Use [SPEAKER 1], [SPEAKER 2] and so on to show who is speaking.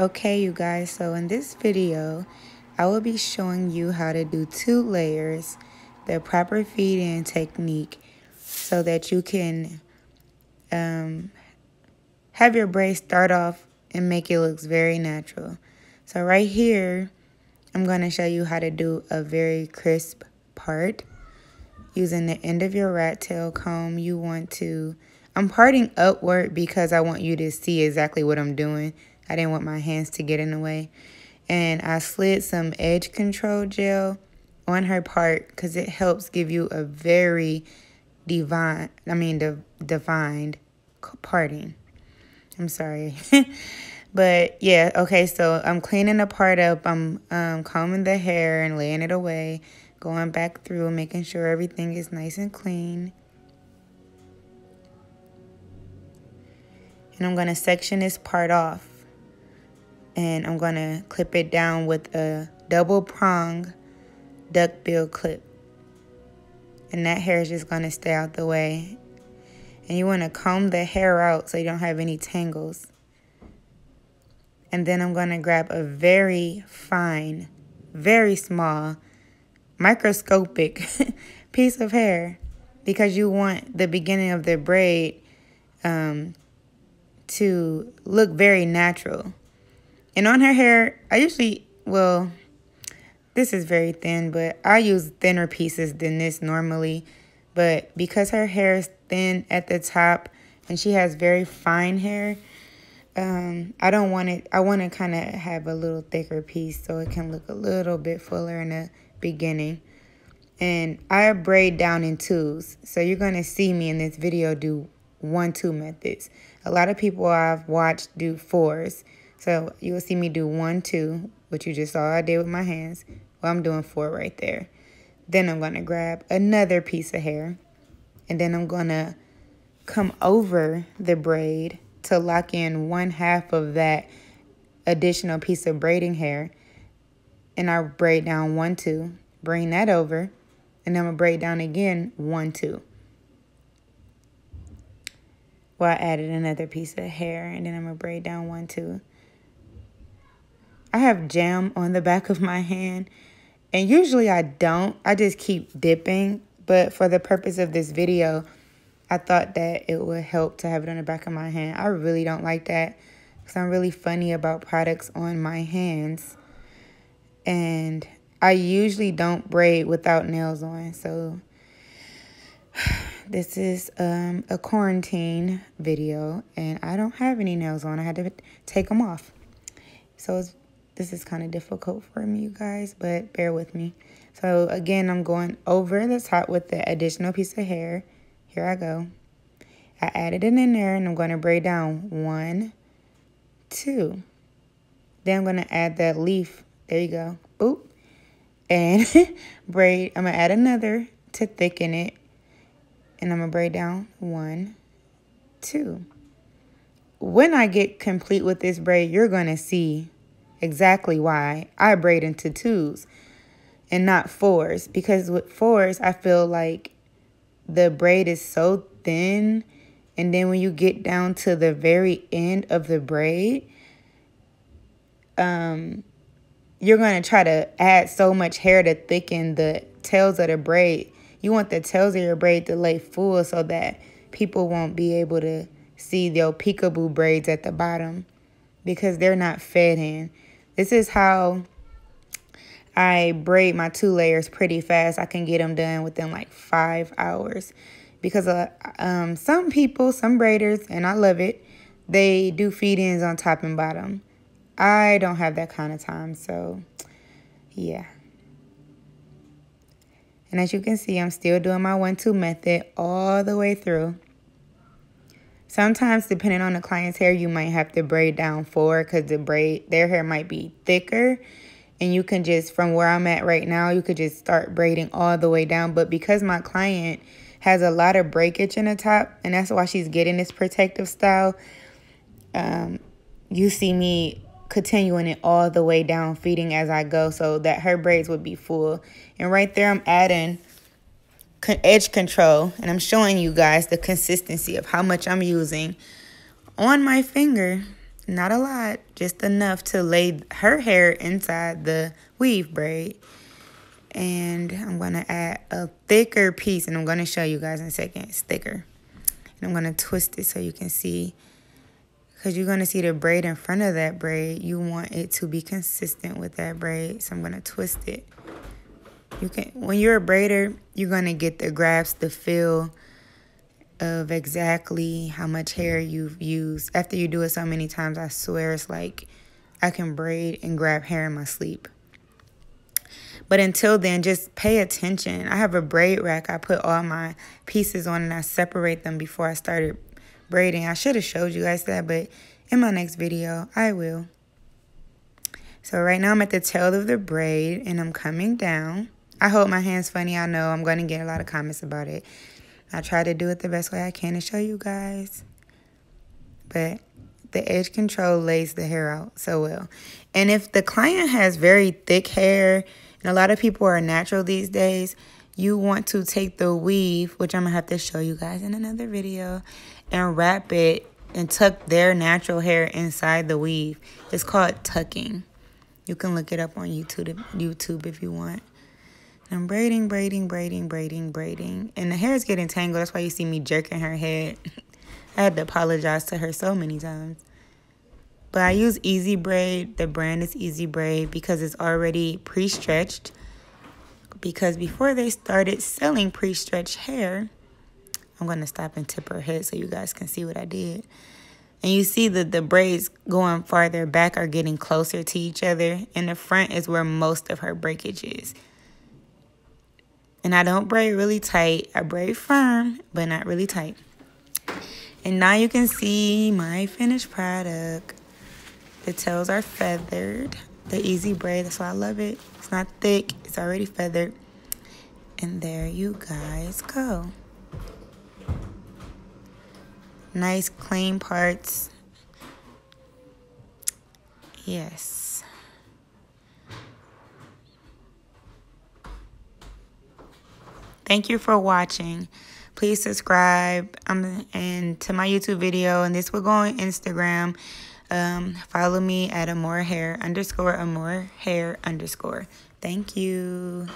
[SPEAKER 1] Okay, you guys, so in this video, I will be showing you how to do 2 layers, the proper feed-in technique, so that you can have your braid start off and make it look very natural. So right here, I'm going to show you how to do a very crisp part. Using the end of your rat tail comb, I'm parting upward because I want you to see exactly what I'm doing. I didn't want my hands to get in the way. And I slid some edge control gel on her part because it helps give you a very defined parting. I'm sorry. But yeah, okay, so I'm cleaning the part up. I'm combing the hair and laying it away, going back through, making sure everything is nice and clean. And I'm going to section this part off. And I'm going to clip it down with a double prong duckbill clip. And that hair is just going to stay out the way. And you want to comb the hair out so you don't have any tangles. And then I'm going to grab a very fine, very small, microscopic piece of hair, because you want the beginning of the braid to look very natural. And on her hair, this is very thin, but I use thinner pieces than this normally. But because her hair is thin at the top and she has very fine hair, I want to kind of have a little thicker piece so it can look a little bit fuller in the beginning. And I braid down in 2s. So you're going to see me in this video do 1-2 methods. A lot of people I've watched do 4s. So you will see me do 1-2, which you just saw I did with my hands. Well, I'm doing 4 right there. Then I'm going to grab another piece of hair. And then I'm going to come over the braid to lock in 1/2 of that additional piece of braiding hair. And I braid down 1-2. Bring that over. And then I'm going to braid down again 1-2. Well, I added another piece of hair. And then I'm going to braid down 1-2. I have jam on the back of my hand, and usually I don't. I just keep dipping, but for the purpose of this video, I thought that it would help to have it on the back of my hand. I really don't like that because I'm really funny about products on my hands, and I usually don't braid without nails on, so this is a quarantine video, and I don't have any nails on. I had to take them off, so this is kind of difficult for me, you guys, but bear with me. So again, I'm going over the top with the additional piece of hair. Here I go. I added it in there, and I'm going to braid down 1, 2. Then I'm going to add that leaf. There you go. Boop. And braid. I'm going to add another to thicken it. And I'm going to braid down 1, 2. When I get complete with this braid, you're going to see exactly why I braid into 2s and not 4s. Because with 4s, I feel like the braid is so thin. And then when you get down to the very end of the braid, you're going to try to add so much hair to thicken the tails of the braid. You want the tails of your braid to lay full so that people won't be able to see their peekaboo braids at the bottom because they're not fed in. This is how I braid my 2 layers pretty fast. I can get them done within like 5 hours because some braiders, and I love it, they do feed-ins on top and bottom. I don't have that kind of time, so yeah. And as you can see, I'm still doing my 1-2 method all the way through. Sometimes, depending on the client's hair, you might have to braid down 4 because their hair might be thicker. And you can just, from where I'm at right now, you could just start braiding all the way down. But because my client has a lot of breakage in the top, and that's why she's getting this protective style, you see me continuing it all the way down, feeding as I go so that her braids would be full. And right there, I'm adding edge control, and I'm showing you guys the consistency of how much I'm using on my finger Not a lot, just enough to lay her hair inside the weave braid. And I'm going to add a thicker piece, and I'm going to show you guys in a second. It's thicker. And I'm going to twist it so you can see, because you're going to see the braid in front of that braid. You want it to be consistent with that braid, so I'm going to twist it. When you're a braider, you're going to get the grasp, the feel of exactly how much hair you've used. After you do it so many times, I swear it's like I can braid and grab hair in my sleep. But until then, just pay attention. I have a braid rack. I put all my pieces on and I separate them before I started braiding. I should have showed you guys that, but in my next video, I will. So right now I'm at the tail of the braid and I'm coming down. I hope my hand's funny. I know I'm going to get a lot of comments about it. I try to do it the best way I can to show you guys. But the edge control lays the hair out so well. And if the client has very thick hair, and a lot of people are natural these days, you want to take the weave, which I'm going to have to show you guys in another video, and wrap it and tuck their natural hair inside the weave. It's called tucking. You can look it up on YouTube if you want. I'm braiding, braiding, braiding, braiding, braiding. And the hair is getting tangled. That's why you see me jerking her head. I had to apologize to her so many times. But I use Easy Braid. The brand is Easy Braid because it's already pre-stretched. Because before they started selling pre-stretched hair, I'm going to stop and tip her head so you guys can see what I did. And you see that the braids going farther back are getting closer to each other. And the front is where most of her breakage is. And I don't braid really tight. I braid firm, but not really tight. And now you can see my finished product. The tails are feathered. The Easy Braid, that's why I love it. It's not thick. It's already feathered. And there you guys go. Nice, clean parts. Yes. Thank you for watching. Please subscribe and to my YouTube video, and this will go on Instagram. Follow me at @AmoreHair_. Thank you.